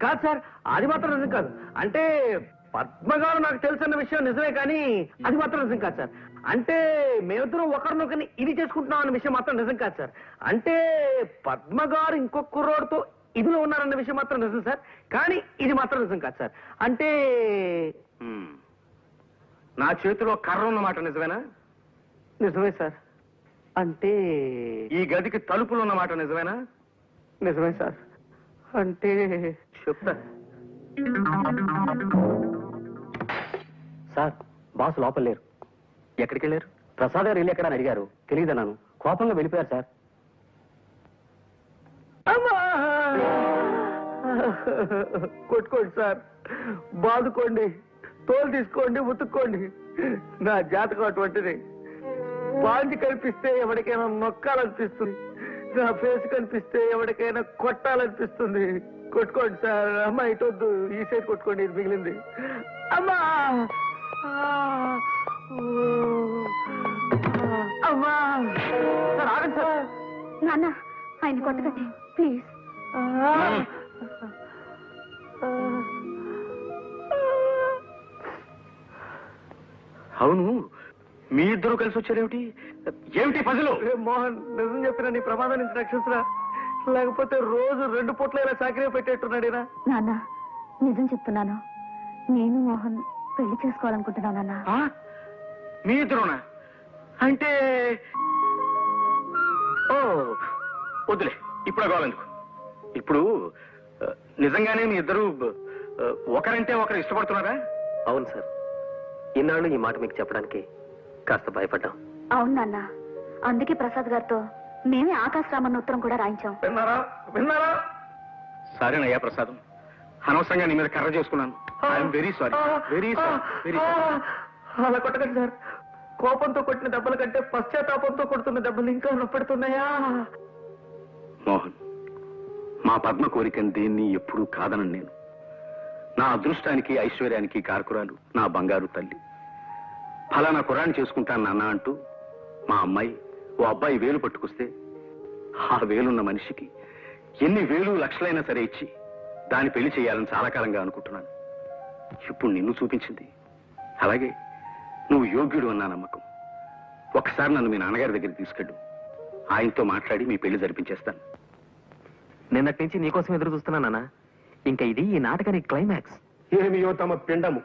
కాదు సార్, అది మాత్రం నిజం కాదు. అంటే పద్మ గారు నాకు తెలుసన్న విషయం నిజమే, కానీ అది మాత్రం నిజం కాదు సార్. అంటే మేమిద్దరం ఒకరినొకరిని ఇది చేసుకుంటున్నాం అన్న విషయం మాత్రం నిజం కాదు సార్. అంటే పద్మ గారు ఇంకొక కుర్రోడితో ఇదిలో ఉన్నారన్న విషయం మాత్రం నిజం సార్, కానీ ఇది మాత్రం నిజం కాదు సార్. అంటే నా చేతిలో కర్ర ఉన్నమాట నిజమేనా? నిజమే సార్. అంటే ఈ గదికి తలుపులు ఉన్నమాట నిజమేనా? నిజమే సార్. అంటే చెప్తా సార్. బాస్ లోపల లేరు. ఎక్కడికి వెళ్ళారు? ప్రసాద్ గారు ఇల్లు ఎక్కడ అని అడిగారు, తెలియదన్నాను. కోపంగా వెళ్ళిపోయారు సార్. కొట్టుకోండి సార్, బాదుకోండి, తోలు తీసుకోండి, ఉతుక్కోండి. నా జాతకం అటువంటిది. పాంచి కనిపిస్తే ఎవరికైనా నొక్కాలనిపిస్తుంది, నా ఫేస్ కనిపిస్తే ఎవరికైనా కొట్టాలనిపిస్తుంది. కొట్టుకోండి సార్. అమ్మా ఇటొద్దు, ఈ సైడ్ కొట్టుకోండి, ఇది మిగిలింది. అమ్మా అమ్మా సార్, ఆగండి సార్. నాన్న, ఆయన కొట్టకండి ప్లీజ్. అవును, మీ ఇద్దరు కలిసి వచ్చారేమిటి? ఏమిటి పజలు? మోహన్, నిజం చెప్పిన నీ ప్రమాదం నుంచి రక్షించరా, లేకపోతే రోజు 2 పూట్ల ఇలా చాకరీ పెట్టేట్టున్నాడేనా? నాన్న, నిజం చెప్తున్నాను. నేను మోహన్ పెళ్లి చేసుకోవాలనుకుంటున్నాను నాన్న. మీ ఇద్దరునా? అంటే ఓ వద్దులే, ఇప్పుడు కావాలెందుకు. ఇప్పుడు నిజంగానే మీ ఇద్దరు ఒకరంటే ఒకరు ఇష్టపడుతున్నారా? అవును సార్. ఇన్నాళ్ళు ఈ మాట మీకు చెప్పడానికి కాస్త భయపడ్డాం. అవును నాన్న, అందుకే ప్రసాద్ గారితో మేమే ఆకాశరామన్న ఉత్తరం కూడా రాయించాం. విన్నారా? విన్నారా? సరేనయ్యా ప్రసాదం, అనవసరంగా నీ మీద కర్ర చేసుకున్నాను. I'm very sorry, very sorry, very sorry. అలా కొట్టకండి సార్. కోపంతో కొట్టిన దెబ్బల కంటే పశ్చాత్తాపంతో కొడుతున్న దెబ్బలు ఇంకా నొప్పెడుతున్నాయా? మోహన్, మా పద్మ కోరికని దేన్ని ఎప్పుడూ కాదనను నేను. నా అదృష్టానికి ఐశ్వర్యానికి కారకురాలు నా బంగారు తల్లి. ఫలానా కుర్రాన్ని చేసుకుంటాను నాన్న అంటూ మా అమ్మాయి ఓ అబ్బాయి వేలు పట్టుకొస్తే ఆ వేలున్న మనిషికి ఎన్ని వేలు లక్షలైనా సరే ఇచ్చి దాన్ని పెళ్లి చేయాలని చాలా కాలంగా అనుకుంటున్నాను. ఇప్పుడు నిన్ను చూపించింది. అలాగే నువ్వు యోగ్యుడు అన్న నమ్మకం. ఒకసారి నన్ను మీ నాన్నగారి దగ్గరికి తీసుకెళ్ళు, ఆయనతో మాట్లాడి మీ పెళ్లి జరిపించేస్తాను. నిన్నటి నుంచి నీకోసం ఎదురు చూస్తున్నానా? ఇంకా ఇది ఈ నాటకానికి క్లైమాక్స్. ఏమియో తమ పిండము.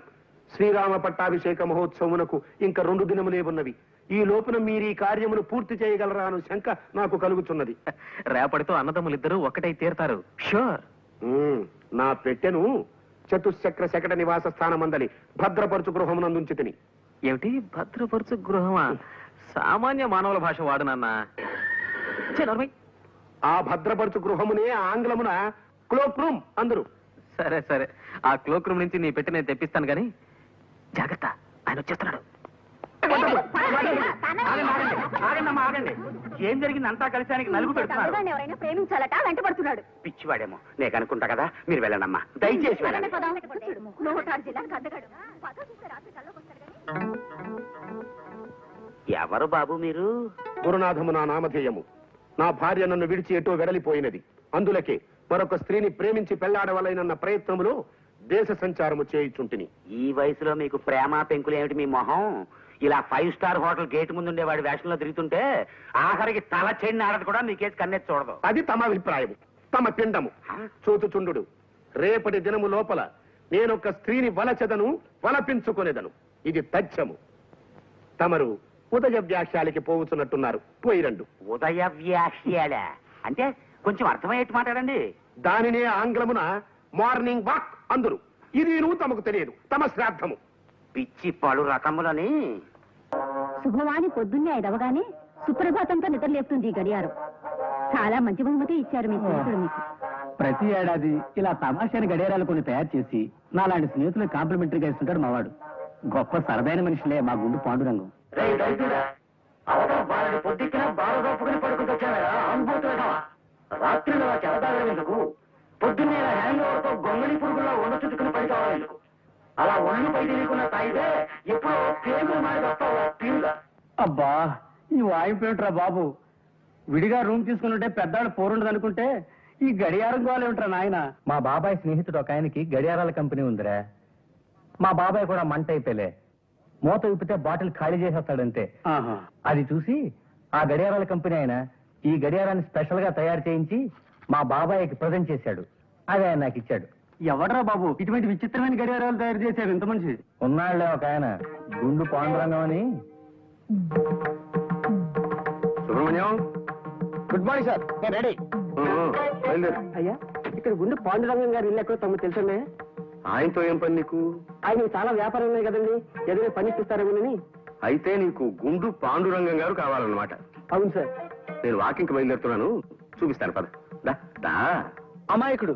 శ్రీరామ పట్టాభిషేక మహోత్సవమునకు ఇంకా 2 దినములే ఉన్నవి. ఈ లోపున మీరు ఈ కార్యమును పూర్తి చేయగలరా అను శంక నాకు కలుగుతున్నది. రేపటితో అన్నదమ్ములిద్దరూ ఒక్కటై తీరుతారు. షూర్. నా పెట్టెను చతుశ్చక్ర శకట నివాస స్థానమందలి భద్రపరచు గృహమునందుంచి తిని. ఏమిటి భద్రపరచు గృహమా? సామాన్య మానవుల భాష వాడునన్నా. ఆ భద్రపరచు గృహమునే ఆంగ్లమున క్లోక్ రూమ్ అందరు. సరే సరే, ఆ క్లోక్ రూమ్ నుంచి నీ పెట్టి నేను తెప్పిస్తాను గాని జాగ్రత్త, ఆయన వచ్చేస్తున్నాడు. ఆగండమ్మా, ఆగండి. ఏం జరిగింది? అంతా కలిసి ఆయనకి నలుగు పెడుతున్నారు. ఎవరైనా ప్రేమించాలట, వెంటబడుతున్నాడు. పిచ్చివాడేమో, నేను అనుకుంటా కదా. మీరు వెళ్ళండమ్మా, దయచేసి వెళ్ళండి. ఎవరు బాబు మీరు? గురునాథము నా నామధేయము. నా భార్య నన్ను విడిచి ఎటో వెడలిపోయినది. అందులకే మరొక స్త్రీని ప్రేమించి పెళ్లాడవలైనన్న ప్రయత్నములో దేశ సంచారము చేయుచుంటిని. ఈ వయసులో మీకు ప్రేమ పెంకులు ఏమిటి మీ మొహం? ఇలా 5 స్టార్ హోటల్ గేట్ ముందు ఉండేవాడి వేషంలో తిరుగుతుంటే ఆఖరికి తల చెండి ఆడదు కూడా మీకేసి కన్నెత్తి చూడదు. అది తమ అభిప్రాయము, తమ పిండము. చూచుచుండు, రేపటి దినము లోపల నేనొక స్త్రీని వలచెదను, వలపించుకొనేదను. ఇది తథ్యము. తమరు ఉదయ వ్యాఖ్యాలకి పోవుచున్నట్టున్నారు. పోయిరండు. ఉదయ వ్యాఖ్యాల అంటే కొంచెం అర్థమయ్యేట్టు మాట్లాడండి. దానినే ఆంగ్లమున మార్నింగ్ వాక్ అందురు. ఇది తమకు తెలియదు. తమ శ్రాద్ధము. పిచ్చి పలు రకములని. శుభవాణి పొద్దున్నే 5 అవగానే సుప్రభాతంతో నిద్రలేపుతుంది ఈ గడియారం. చాలా మంచి బహుమతి ఇచ్చారు మీ స్నేహితుడు మీకు. ప్రతి ఏడాది ఇలా తమాషాని గడియారాలు కొన్ని తయారు చేసి నాలాంటి స్నేహితులకు కాంప్లిమెంటరీగా ఇస్తుంటాడు మావాడు. గొప్ప సరదైన మనుషులే మా గుండు పాండురంగం. పొద్దున బాగా పడుకుంటొచ్చారా రాత్రిలో చెరదాగేందుకు పొద్దున్నే హ్యాండ్తో గొంగళి పురుగుల్లో వంద చుట్టుకుని పడి కావాలందుకు. అలా ఒళ్ళు పై తెలియకుండా తాగితే ఎప్పుడో పేగులు మారి వస్తావు. అబ్బా ఈ వాయింపు ఏమిట్రా బాబు? విడిగా రూమ్ తీసుకున్నట్టే పెద్దాడు పోరుండదు అనుకుంటే ఈ గడియారం గోలు ఏమిట్రా నాయన? మా బాబాయ్ స్నేహితుడు ఒక ఆయనకి గడియారాల కంపెనీ ఉందిరా. మా బాబాయ్ కూడా మంట అయిపోలే. మూత విప్పితే బాటిల్ ఖాళీ చేసేస్తాడంతే. అది చూసి ఆ గడియారాల కంపెనీ ఆయన ఈ గడియారాన్ని స్పెషల్ గా తయారు చేయించి మా బాబాయ్కి ప్రజెంట్ చేశాడు. అది ఆయన నాకు ఇచ్చాడు. ఎవడరా బాబు ఇటువంటి విచిత్రమైన గడియారాలు తయారు చేశారు ఇంత మనిషి? ఉన్నాళ్లే ఒక ఆయన గుండు పాండురంగం అని. Subrahmanyam, good morning sir. నేను రెడీ. అయ్యా ఇక్కడ గుండు పాండురంగం గారు ఇల్లు ఎక్కడో తమకు తెలుసండి. ఆయనతో ఏం పని నీకు? ఆయన చాలా వ్యాపారం ఉన్నాయి కదండి, ఏదైనా పని ఇప్పిస్తారేమోనని. అయితే నీకు గుండు పాండురంగం గారు కావాలన్నమాట. అవును సార్. నేను వాకింగ్కి బయలుదేరుతున్నాను, చూపిస్తాను. పద దా, దా. అమాయకుడు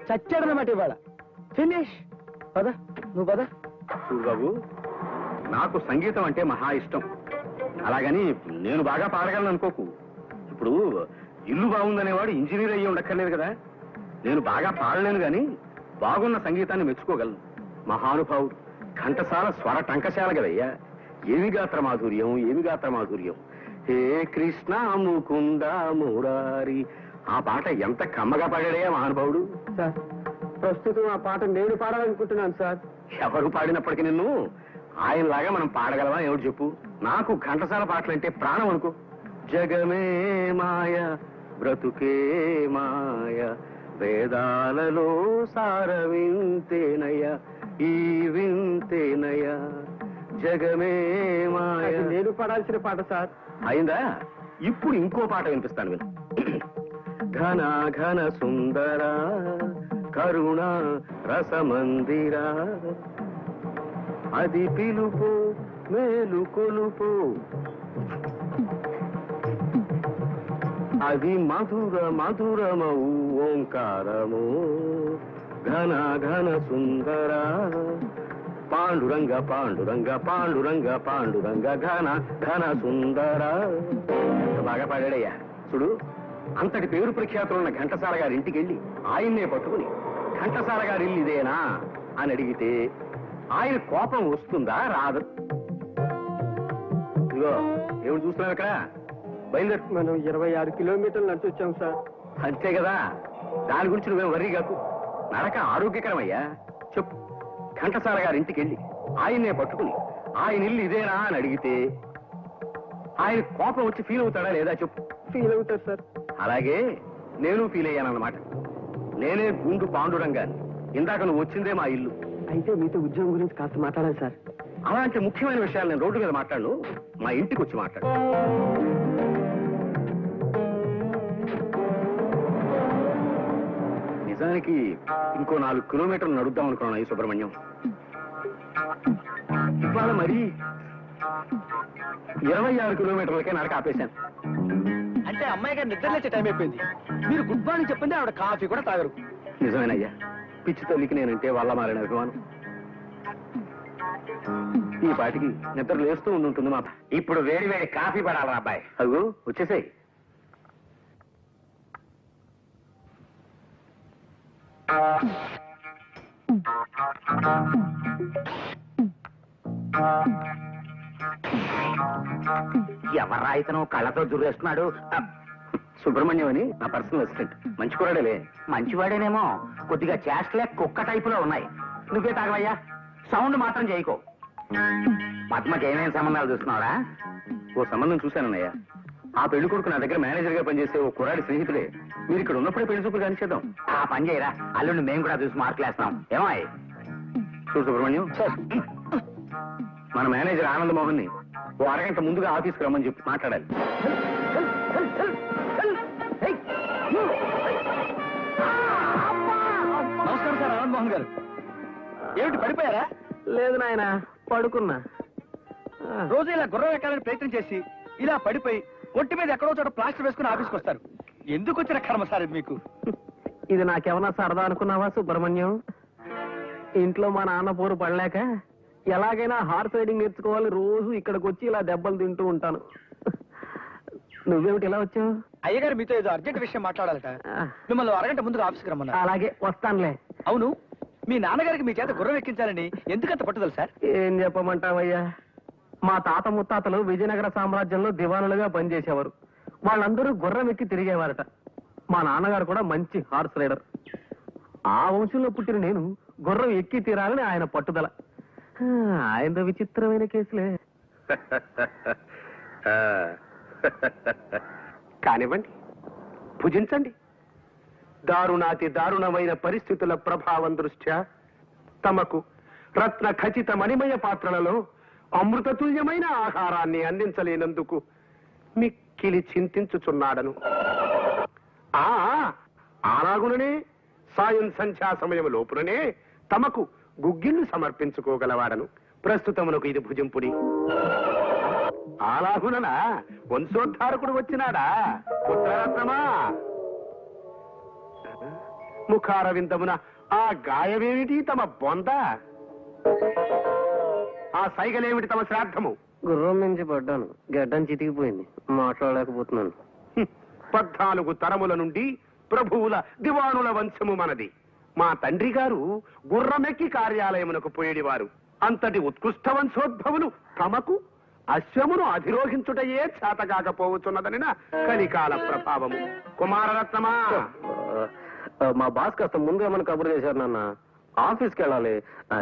చచ్చాడనమాట ఇవాళ. ఫినిష్. పద నువ్వు పద. చూడు బాబు, నాకు సంగీతం అంటే మహా ఇష్టం. అలాగని నేను బాగా పాడగలను అనుకోకు. ఇప్పుడు ఇల్లు బాగుందనేవాడు ఇంజనీర్ అయ్యి ఉండక్కర్లేదు కదా. నేను బాగా పాడలేను గాని బాగున్న సంగీతాన్ని మెచ్చుకోగలను. మహానుభావుడు, ఘంటసాల స్వర టంకశాల కదయ్యా. ఏమి గాత్ర మాధుర్యం, ఏమి గాత్ర మాధుర్యం. హే కృష్ణ ముకుంద మురారి, ఆ పాట ఎంత కమ్మగా పాడాడయ్యా మహానుభావుడు. సార్ ప్రస్తుతం ఆ పాట నేను పాడాలనుకుంటున్నాను సార్. ఎవరు పాడినప్పటికీ నిన్ను ఆయనలాగా మనం పాడగలవా ఎవరు చెప్పు? నాకు ఘంటసాల పాటలంటే ప్రాణం అనుకో. జగమే మాయ బ్రతుకే మాయ, వేదాలలో సార వింతేనయ, ఈ వింతేనయ. జగమే మాయ. నేను పాడాల్సిన పాట సార్. అయిందా? ఇప్పుడు ఇంకో పాట వినిపిస్తాను విను. ఘన ఘన సుందర కరుణ రసమందిరా, అది పిలుపు మేలు కొలుపు, అది మధుర మధురమౌ ఓంకారము. ఘన ఘన సుందర పాండురంగ పాండురంగ పాండురంగ పాండురంగ ఘన ఘన సుందర. బాగా పాడాడయ్యా. చూడు, అంతటి పేరు ప్రఖ్యాతులున్న ఘంటసాల గారి ఇంటికి వెళ్ళి ఆయన్నే పట్టుకుని ఘంటసాల గారి ఇల్లు ఇదేనా అని అడిగితే ఆయన కోపం వస్తుందా రాదు? ఇదిగో ఏమిటి చూస్తున్నావు ఇక్కడ? బయలుదేరు. మనం 26 కిలోమీటర్లు నడిచి వచ్చాం సార్. అంతే కదా, దాని గురించి నువ్వేం వరీ కాకు. నడక ఆరోగ్యకరమయ్యా. చెప్పు, ఘంటసాల గారి ఇంటికి వెళ్ళి ఆయన్నే పట్టుకుని ఆయన ఇల్లు ఇదేనా అని అడిగితే ఆయన కోపం వచ్చి ఫీల్ అవుతాడా లేదా చెప్పు? ఫీల్ అవుతారు సార్. అలాగే నేను ఫీల్ అయ్యానన్నమాట. నేనే గుండు పాండురంగాన్ని. ఇందాక నువ్వు వచ్చిందే మా ఇల్లు. అయితే మీతో ఉద్యోగం గురించి కాస్త మాట్లాడాలి సార్. అలాంటి ముఖ్యమైన విషయాలు నేను రోడ్డు మీద మాట్లాడు, మా ఇంటికి వచ్చి మాట్లాడు. నిజానికి ఇంకో 4 కిలోమీటర్లు నడుద్దాం అనుకున్నాను ఈ సుబ్రహ్మణ్యం. ఇవాళ మరి 26 కిలోమీటర్లకే నడక ఆపేశాను. అంటే అమ్మాయి గారు నిద్రలేచే టైం అయిపోయింది. మీరు గుడ్ మార్నింగ్ చెప్పింది ఆవిడ కాఫీ కూడా తాగరు. నిజమేనయ్యా, పిచ్చి తల్లికి నేనంటే వాళ్ళ మారిన అభిమానం. ఈ పాటికి నిద్ర లేస్తూ ఉండుంటుంది మా. ఇప్పుడు వేడి వేడి కాఫీ పడాలి అబ్బాయి. అదిగో వచ్చేసాయి. ఎవరా ఇతను కళ్ళతో దుర్రేస్తున్నాడు? సుబ్రహ్మణ్యం అని నా పర్సనల్ అసిస్టెంట్. మంచి కూడాడేలే. మంచివాడేనేమో, కొద్దిగా చేష్టలే కుక్క టైపులో ఉన్నాయి. నువ్వే తాగవయ్యా, సౌండ్ మాత్రం చేయకో. పద్మకి ఏమేమి సంబంధాలు చూస్తున్నావురా? ఓ సంబంధం చూశానన్నయ్య. ఆ పెళ్లి కొడుకు నా దగ్గర మేనేజర్ గా పనిచేసే ఓ కుర్రాడి స్నేహితుడే. మీరు ఇక్కడ ఉన్నప్పుడే పెళ్లి చూపులు కానిచేద్దాం. ఆ పని చేయరా, అల్లుండి మేము కూడా చూసి మార్కులేస్తాం. ఏమాయ్? చూడు సుబ్రహ్మణ్యం, మన మేనేజర్ ఆనంద్ మోహన్ ని ఓ అరగంట ముందుగా ఆఫీస్కి రమ్మని చెప్పి మాట్లాడాలి. నమస్కారం సార్ ఆనంద్ మోహన్ గారు. ఏమిటి పడిపోయారా? లేదు నాయన, పడుకున్నా. రోజు ఇలా గుర్రం ఎక్కాలని ప్రయత్నం చేసి ఇలా పడిపోయి ఒంటి మీద ఎక్కడో చోట ప్లాస్టర్ వేసుకుని ఆఫీస్కి వస్తారు. ఎందుకు వచ్చిన కర్మ సార్ ఇది మీకు? ఇది నాకేమన్నా సరదా అనుకున్నావా సుబ్రహ్మణ్యం? ఇంట్లో మా నాన్న పోరు పడలేక ఎలాగైనా హార్స్ రైడింగ్ నేర్చుకోవాలి, రోజు ఇక్కడికి వచ్చి ఇలా దెబ్బలు తింటూ ఉంటాను. నువ్వేమిటి ఇలా వచ్చావు? అయ్యగారు మీతో ఏదో అర్జెంట్ విషయం మాట్లాడాలట. మిమ్మల్ని అరగంట ముందుగా ఆఫీస్కి రమ్మన్నారు. అలాగే వస్తానులే. అవును, మీ నాన్నగారికి మీ చేత గుర్రం ఎక్కించాలని ఎందుకంత పట్టుదల సార్? ఏం చెప్పమంటావయ్యా, మా తాత ముత్తాతలు విజయనగర సామ్రాజ్యంలో దివానులుగా పనిచేసేవారు. వాళ్ళందరూ గుర్రం ఎక్కి తిరిగేవారట. మా నాన్నగారు కూడా మంచి హార్స్ రైడర్. ఆ వంశంలో పుట్టిన నేను గుర్రం ఎక్కి తీరాలని ఆయన పట్టుదల. ఆయన విచిత్రమైన కేసులే. కానివ్వండి, భుజించండి. దారుణాతి దారుణమైన పరిస్థితుల ప్రభావం దృష్ట్యా తమకు రత్న ఖచ్చిత మణిమయ పాత్రలలో అమృతతుల్యమైన ఆహారాన్ని అందించలేనందుకు మిక్కిలి చింతించుచున్నాడను. అలాగుననే సాయం సంధ్యా సమయం లోపుననే తమకు గుగ్గిళ్ళు సమర్పించుకోగలవాడను. ప్రస్తుతమునకు ఇది భుజింపుడి. అలాగుననా వంశోద్ధారకుడు వచ్చినాడా? పుత్రరత్నమా, ముఖార విందమున ఆ గాయమేమిటి తమ బొంద? ఆ సైగలేమిటి తమ శ్రాద్ధము? గుర్రం నుంచి పడ్డాను, గడ్డం చితికిపోయింది, మాట్లాడలేకపోతున్నాను. 14 తరముల నుండి ప్రభువుల దివానుల వంశము మనది. మా తండ్రి గారు గుర్రమెక్కి కార్యాలయమునకు పోయేడివారు. అంతటి ఉత్కృష్ట వంశోద్భవులు తమకు అశ్వమును అధిరోహించుటయే చేతగాకపోవచ్చున్నదనిన కలికాల ప్రభావము. కుమారరత్నమా, మా బాస్ కాస్త ముందుగా మన కబురు చేశారు నాన్న. ఆఫీస్కి వెళ్ళాలి.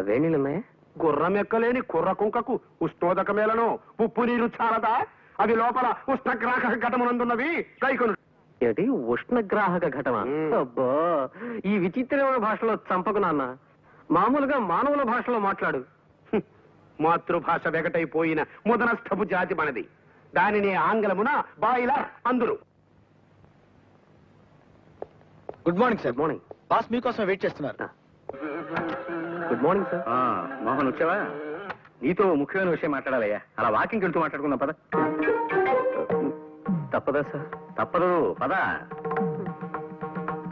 వేణీలున్నాయా? గుర్రం ఎక్కలేని కుర్ర కుంకకు ఉష్ణోదకమేలను ఉప్పు నీరు చాలదా? అవి లోపల ఉష్ణగ్రాహక ఘటమునందున్నవి. కైకొను. ఏంటి ఉష్ణగ్రాహక ఘటన? అబ్బా, ఈ విచిత్రమైన భాషలో చంపకు నాన్న. మామూలుగా మానవుల భాషలో మాట్లాడు. మాతృభాష వెగటైపోయిన ముదనస్థపు జాతి మనది. దానిని ఆంగ్లమున బాయిలర్ అందురు. Good morning sir. Morning. Boss మీకోసం వెయిట్ చేస్తున్నారు. Good morning sir. మోహన్ వచ్చావా? నీతో ముఖ్యమైన విషయం మాట్లాడాలయ్యా. అలా వాకింగ్ వెళ్తూ మాట్లాడుకుందాం పద. తప్పదా సార్? తప్పదు, పద.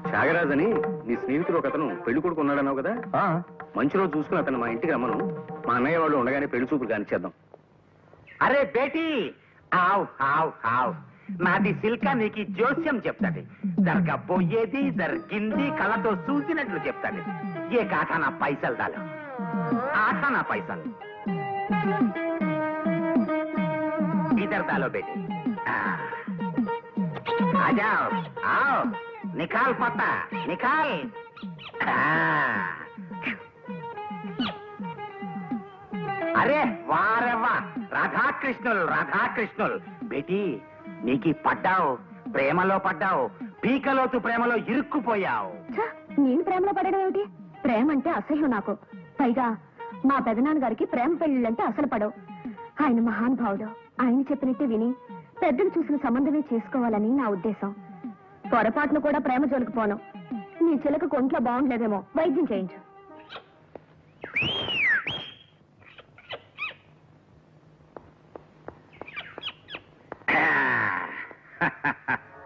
త్యాగరాజ్ అని నీ స్నేహితుడు ఒక అతను పెళ్లి కొడుకు ఉన్నాడన్నావు కదా? మంచి రోజు చూసుకుని అతను మా ఇంటికి రమ్మను. మా అన్నయ్య వాళ్ళు ఉండగానే పెళ్లి చూపులు కానిచ్చేద్దాం. అరే బేటీ, ఆవ్ ఆవ్ ఆవ్. నాది సిల్క నీకు జోస్యం చెప్తాది. జరగబోయేది జరిగింది కళ్ళతో చూసినట్లు చెప్తాది. ఏ కాఠానా పైసలు దాలు, ఆఠానా పైసలు ఇద్దరు దాలో బేటీ. ఆజాओ, आओ, निकाल पता, निकाल. అరే వారెవ్వా, రాధాకృష్ణులు రాధాకృష్ణులు. బేటీ, నీకు పడ్డావు, ప్రేమలో పడ్డావు, పీకలోతు ప్రేమలో ఇరుక్కుపోయావు. నేను ప్రేమలో పడడం ఏమిటి? ప్రేమ అంటే అసహ్యం నాకు. పైగా మా పెదనాన్నగారికి ప్రేమ పెళ్లిళ్ళంటే అసలు పడవు. ఆయన మహానుభావుడు. ఆయన చెప్పినట్టే విని పెద్దలు చూసిన సంబంధమే చేసుకోవాలని నా ఉద్దేశం. పొరపాటును కూడా ప్రేమ జోలికి పోను. నీ చిలక కొంట్లో బాగుండలేదేమో, వైద్యం చేయించు.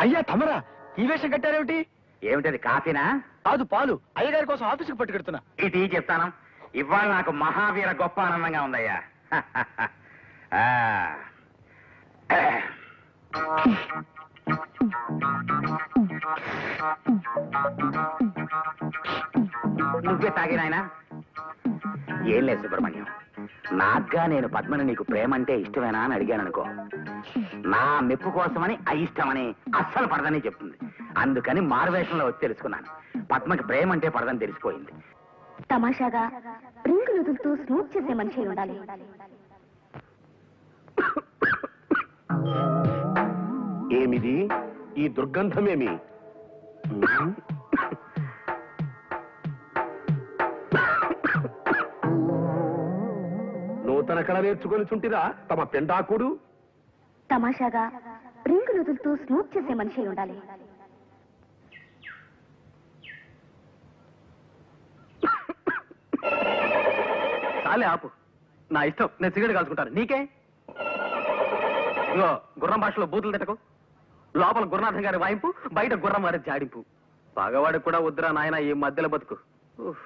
అయ్యా తమరా, ఈ వేషం కట్టారేమిటి? ఏమిటది, కాఫీనా? కాదు, పాలు. అయ్యగారి కోసం ఆఫీసుకు పట్టుకెడుతున్నా. ఇది చెప్తాను. ఇవాళ నాకు మహావీర గొప్ప ఆనందంగా ఉందయ్యా. నువ్వే తాగినాయనా? ఏం లేదు సుబ్రహ్మణ్యం, నాగ్గా నేను పద్మని నీకు ప్రేమ అంటే ఇష్టమేనా అని అడిగాను అనుకో, నా మెప్పు కోసమని అయిష్టమని అస్సలు పడదని చెప్తుంది. అందుకని మారువేషంలో వచ్చి తెలుసుకున్నాను. పద్మకి ప్రేమ అంటే పడదని తెలిసిపోయింది. తమాషాగా రింగులు వదులుతూ స్మూత్ చేసే మనిషి అయి ఉండాలి. ఏమిది ఈ దుర్గంధమేమి? నూతన కళ నేర్చుకొని చుంటిరా తమ పెండాకుడు. తమాషాగా రింగులు వదులుతూ స్మూత్ చేసే మనిషి అయి ఉండాలి. చాలే ఆపు. నా ఇష్టం, నేను సిగరెట్ కాల్చుకుంటాను. నీకే? ఇగో గుర్రం భాషలో బూతులు తిట్టకు. లోపల గురునాథం గారి వాయింపు, బయట గుర్రం వారి జాడింపు. పగవాడికి కూడా వద్దురా నాయన ఈ మధ్యలో బతుకు. ఉఫ్.